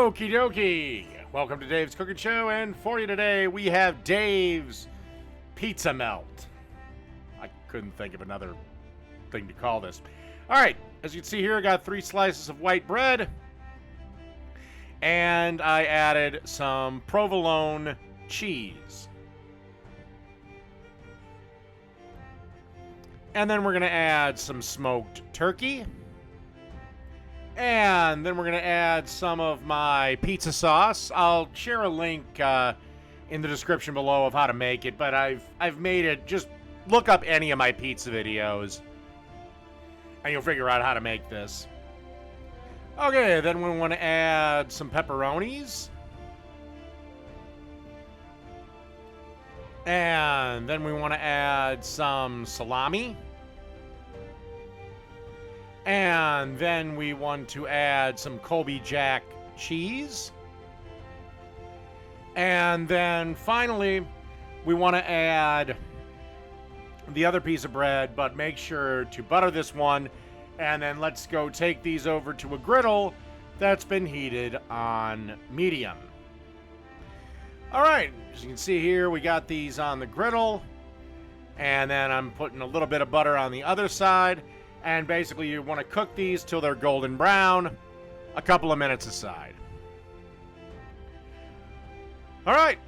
Okie dokie. Welcome to Dave's Cooking Show, and for you today we have Dave's Pizza Melt. I couldn't think of another thing to call this. Alright, as you can see here, I got 3 slices of white bread, and I added some provolone cheese. And then we're going to add some smoked turkey. And then we're going to add some of my pizza sauce. I'll share a link in the description below of how to make it, but I've made it. Just look up any of my pizza videos, and you'll figure out how to make this. Okay, then we want to add some pepperonis. And then we want to add some salami. And then we want to add some Colby Jack cheese. And then finally, we want to add the other piece of bread, but make sure to butter this one. And then let's go take these over to a griddle that's been heated on medium. All right, as you can see here, we got these on the griddle. And then I'm putting a little bit of butter on the other side. And basically, you want to cook these till they're golden brown, a couple of minutes aside. All right,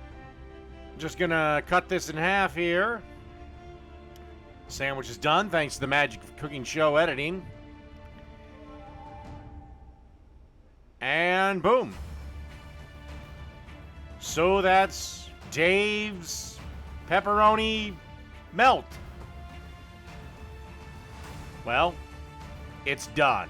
just gonna cut this in half here. Sandwich is done, thanks to the magic of Cooking Show editing. And boom. So that's Dave's pepperoni melt. Well, it's done.